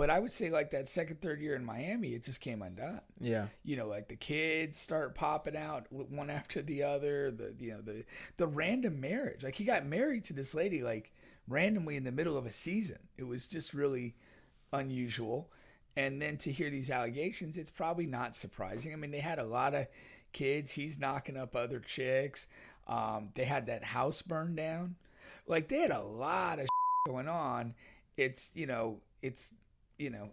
But I would say like that second, third year in Miami, it just came undone. Yeah. Like the kids start popping out one after the other. The random marriage. Like he got married to this lady like randomly in the middle of a season. It was just really unusual. And then to hear these allegations, it's probably not surprising. I mean, they had a lot of kids. He's knocking up other chicks. They had that house burned down. Like they had a lot of going on. It's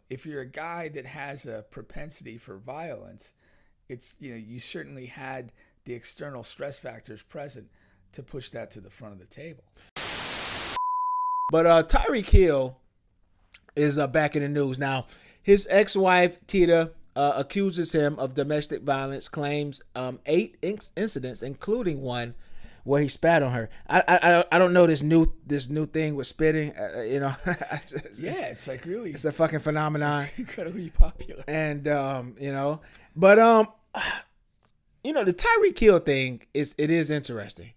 if you're a guy that has a propensity for violence, you certainly had the external stress factors present to push that to the front of the table. But Tyreek Hill is back in the news now. His ex-wife Keita accuses him of domestic violence, claims 8 incidents, including one where he spat on her. I don't know this new thing with spitting. It's like really, it's a fucking phenomenon. Incredibly popular. And the Tyreek Hill thing is interesting.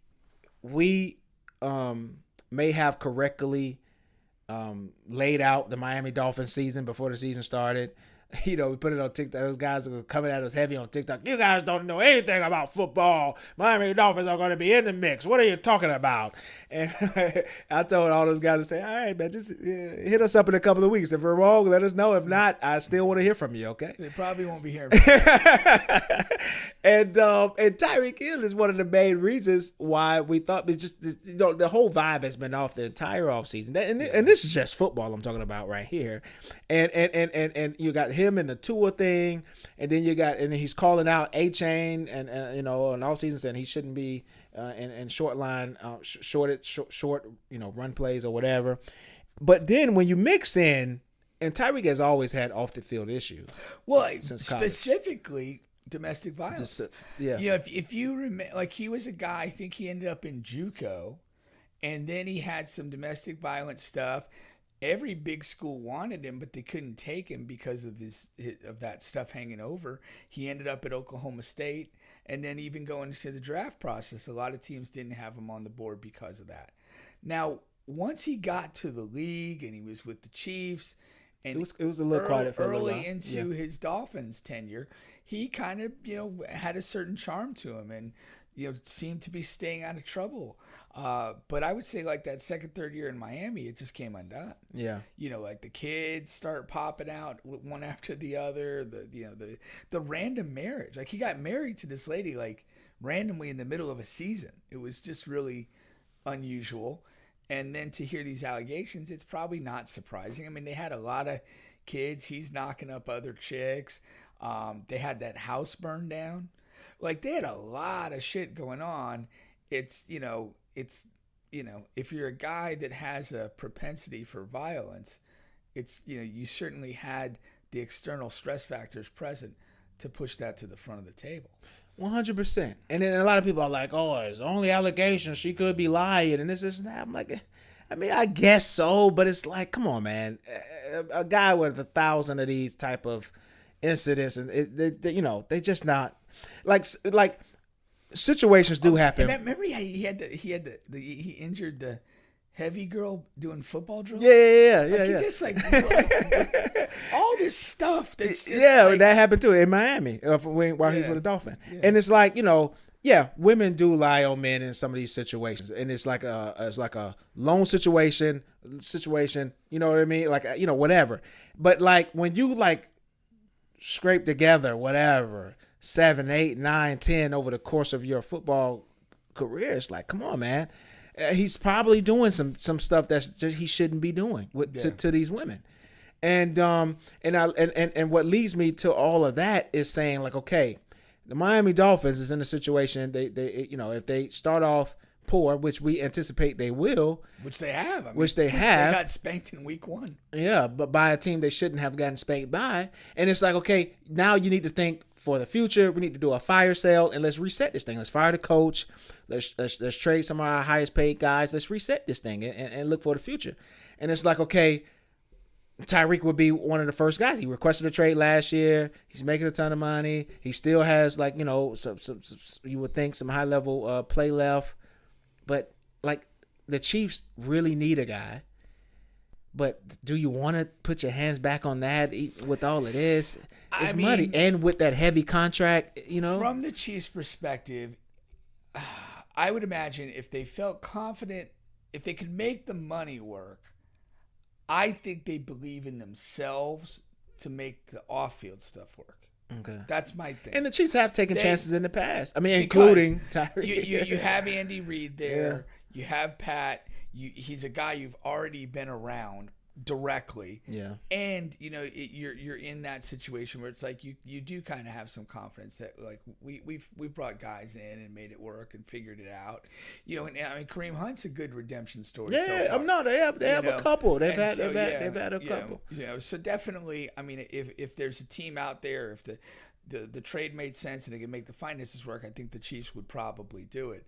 We may have correctly laid out the Miami Dolphins season before the season started. We put it on TikTok. Those guys are coming at us heavy on TikTok. You guys don't know anything about football. Miami Dolphins are going to be in the mix. What are you talking about? And I told all those guys to say, all right, man, just hit us up in a couple of weeks. If we're wrong, let us know. If not, I still want to hear from you, okay? They probably won't be hearing from you. And Tyreek Hill is one of the main reasons why we thought it's just, the whole vibe has been off the entire offseason. And this is just football I'm talking about right here. And you got him and the Tua thing, and then he's calling out A-Chain and on all season saying he shouldn't be in short line, short run plays or whatever. But then when you mix in, and Tyreek has always had off the field issues. Well, specifically domestic violence. If you remember, like he was a guy, I think he ended up in JUCO, and then he had some domestic violence stuff. Every big school wanted him, but they couldn't take him because of of that stuff hanging over. He ended up at Oklahoma State, and then even going into the draft process, a lot of teams didn't have him on the board because of that. Now, once he got to the league and he was with the Chiefs, and it was a little quiet for early into his Dolphins tenure, he kind of had a certain charm to him, and seemed to be staying out of trouble. But I would say like that second, third year in Miami, it just came undone. Yeah. Like the kids start popping out one after the other. The random marriage. Like he got married to this lady like randomly in the middle of a season. It was just really unusual. And then to hear these allegations, it's probably not surprising. I mean, they had a lot of kids. He's knocking up other chicks. They had that house burned down. Like they had a lot of shit going on. It's if you're a guy that has a propensity for violence, you certainly had the external stress factors present to push that to the front of the table. 100%. And then a lot of people are like, oh, it's only allegations. She could be lying and this and that. I'm like, I mean, I guess so, but it's like, come on, man. A guy with 1,000 of these type of incidents, and they just not like situations do happen. Remember he injured the heavy girl doing football drills. Yeah. He just all this stuff. That's just that happened too in Miami while he's with a Dolphin. Yeah. And it's like women do lie on men in some of these situations, and it's like a lone situation. You know what I mean? Like whatever. But like when you scrape together whatever 7, 8, 9, 10 over the course of your football career, it's like, come on, man. He's probably doing some stuff he shouldn't be doing to these women, and what leads me to all of that is saying like, okay, the Miami Dolphins is in a situation they if they start off poor, which we anticipate they will, which they have, they got spanked in week 1. Yeah, but by a team they shouldn't have gotten spanked by, and it's like, okay, now you need to think for the future. We need to do a fire sale and let's reset this thing. Let's fire the coach. Let's trade some of our highest paid guys. Let's reset this thing and look for the future. And it's like, okay, Tyreek would be one of the first guys. He requested a trade last year. He's making a ton of money. He still has some you would think some high level play left, but like the Chiefs really need a guy But do you want to put your hands back on that with all it is? It's I money, mean, and with that heavy contract, from the Chiefs' perspective, I would imagine if they felt confident, if they could make the money work, I think they believe in themselves to make the off-field stuff work. Okay. That's my thing. And the Chiefs have taken chances in the past. I mean, including Tyreek. You have Andy Reid there. Yeah. You have Pat. He's a guy you've already been around directly. Yeah. And you're in that situation where it's like you do kind of have some confidence that like we've brought guys in and made it work and figured it out. And I mean Kareem Hunt's a good redemption story. Yeah, so far. No, they have a couple. They've had a couple. So definitely, I mean, if there's a team out there, if the trade made sense and they can make the finances work, I think the Chiefs would probably do it.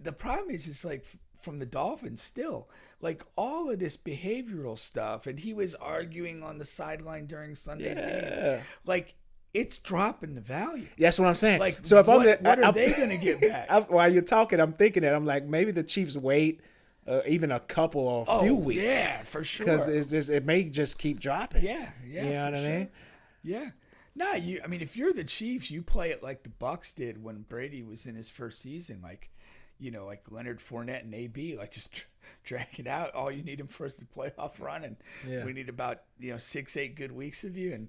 The problem is, it's like from the Dolphins still, like all of this behavioral stuff, and he was arguing on the sideline during Sunday's game. Like, it's dropping the value. That's what I'm saying. Like, so if what are they going to get back? While you're talking, I'm thinking that I'm like, maybe the Chiefs wait even a couple or a few weeks. Yeah, for sure. Because it may just keep dropping. Yeah. You know what I mean? Yeah. No, I mean, if you're the Chiefs, you play it like the Bucs did when Brady was in his first season, like Leonard Fournette and AB, like just drag it out. All you need him for is the playoff run, and we need about 6-8 good weeks of you, and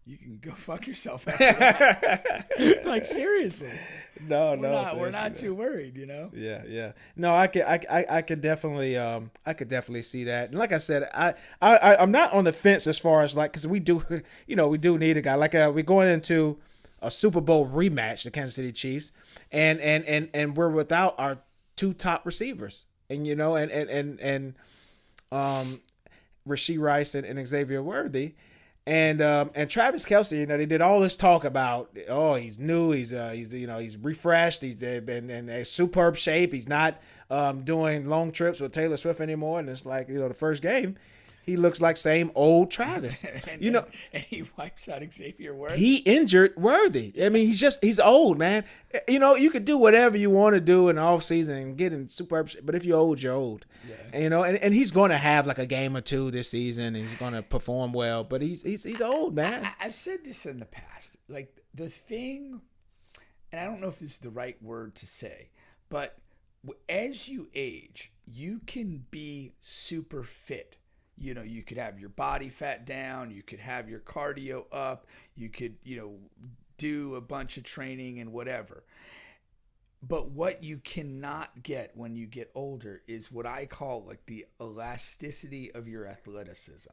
you can go fuck yourself after that. Like, seriously. We're not too worried, Yeah. No, I could definitely see that. And like I said, I'm not on the fence as far as like, because we do need a guy like we're going into a Super Bowl rematch, the Kansas City Chiefs, and we're without our two top receivers, and Rashee Rice and Xavier Worthy. And Travis Kelce, they did all this talk about, he's new, he's refreshed, he's been in a superb shape, he's not doing long trips with Taylor Swift anymore, and it's like, the first game, he looks like same old Travis, and he wipes out Xavier Worthy. He injured Worthy. I mean, he's old, man. You could do whatever you want to do in the off season and get in superb shape, but if you're old, you're old. Yeah. And he's going to have like a game or two this season, and he's going to perform well, but he's old, man. I've said this in the past. Like, the thing, and I don't know if this is the right word to say, but as you age, you can be super fit. You could have your body fat down, you could have your cardio up, you could, do a bunch of training and whatever. But what you cannot get when you get older is what I call like the elasticity of your athleticism.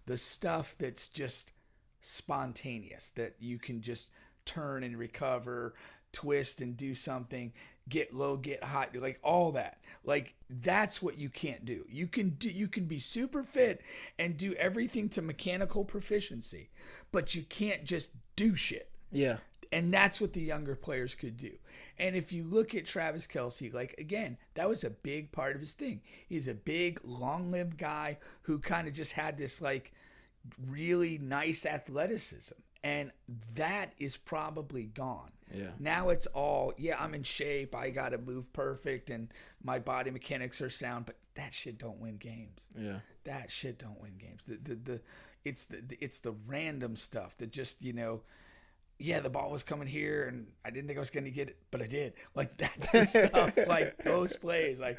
The stuff that's just spontaneous, that you can just turn and recover, twist and do something, get low, get high, like all that. Like, that's what you can't do. You can be super fit and do everything to mechanical proficiency, but you can't just do shit. Yeah. And that's what the younger players could do. And if you look at Travis Kelce, like, again, that was a big part of his thing. He's a big, long-limbed guy who kind of just had this, like, really nice athleticism. And that is probably gone. Yeah. Now it's all, I'm in shape, I got to move perfect, and my body mechanics are sound, but that shit don't win games. Yeah. That shit don't win games. It's the random stuff that just, the ball was coming here and I didn't think I was going to get it, but I did. Like, that's the stuff, like those plays. Like,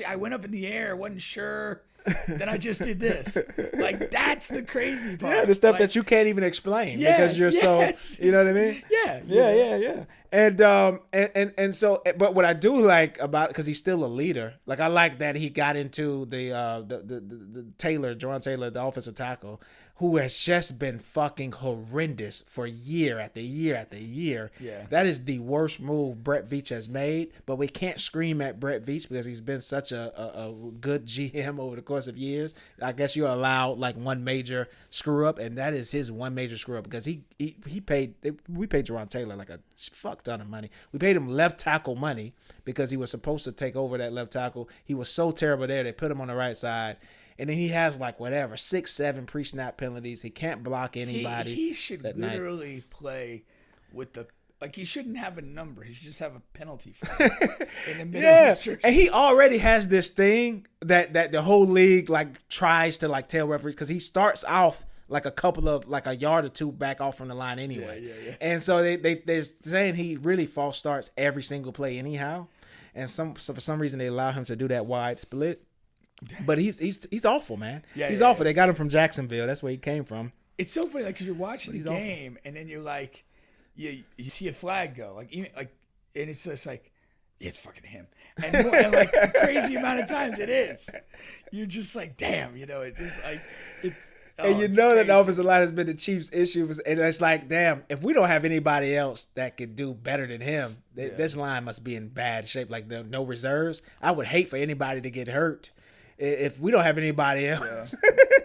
I went up in the air, wasn't sure. Then I just did this. Like, that's the crazy part. Yeah, the stuff that you can't even explain because you're so, you know what I mean? Yeah. And so, but what I do like about, because he's still a leader, like I like that he got into the Jawan Taylor, the offensive tackle, who has just been fucking horrendous for year after year after year. Yeah. That is the worst move Brett Veach has made, but we can't scream at Brett Veach because he's been such a good GM over the course of years. I guess you're allowed like one major screw up, and that is his one major screw up, because we paid Jawan Taylor like a fuck ton of money. We paid him left tackle money because he was supposed to take over that left tackle. He was so terrible there. They put him on the right side. And then he has like 6-7 pre-snap penalties. He can't block anybody. He should literally play with the Like, he shouldn't have a number. He should just have a penalty flag in the middle of his jersey. And he already has this thing that the whole league like tries to like tell referees, because he starts off like a yard or two back off from the line anyway. Yeah. And so they're saying he really false starts every single play anyhow. And so for some reason they allow him to do that wide split. But he's awful, man. He's awful. They got him from Jacksonville. That's where he came from. It's so funny, like, because you're watching the game, and then you're like, you see a flag go, like, even like, and it's just like, yeah, it's fucking him, and like a crazy amount of times it is. You're just like, damn, it just like it's. Oh, And it's that crazy. the offensive line has been the Chiefs' issue, and it's like, damn, if we don't have anybody else that could do better than him, this line must be in bad shape. Like, no reserves. I would hate for anybody to get hurt if we don't have anybody else.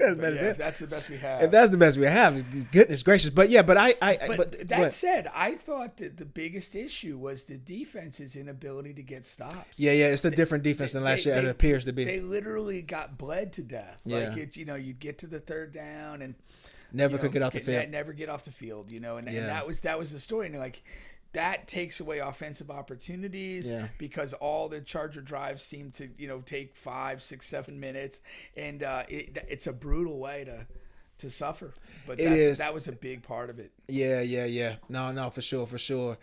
If that's the best we have. If that's the best we have, goodness gracious. But that said, I thought that the biggest issue was the defense's inability to get stops. Yeah, it's the different defense than last year. It appears to be. They literally got bled to death. Yeah. Like, you'd get to the third down and never could get off the field. Never get off the field. And that was the story. And like, that takes away offensive opportunities because all the Charger drives seem to, take 5, 6, 7 minutes, and it's a brutal way to suffer. But that was a big part of it. Yeah. No, for sure.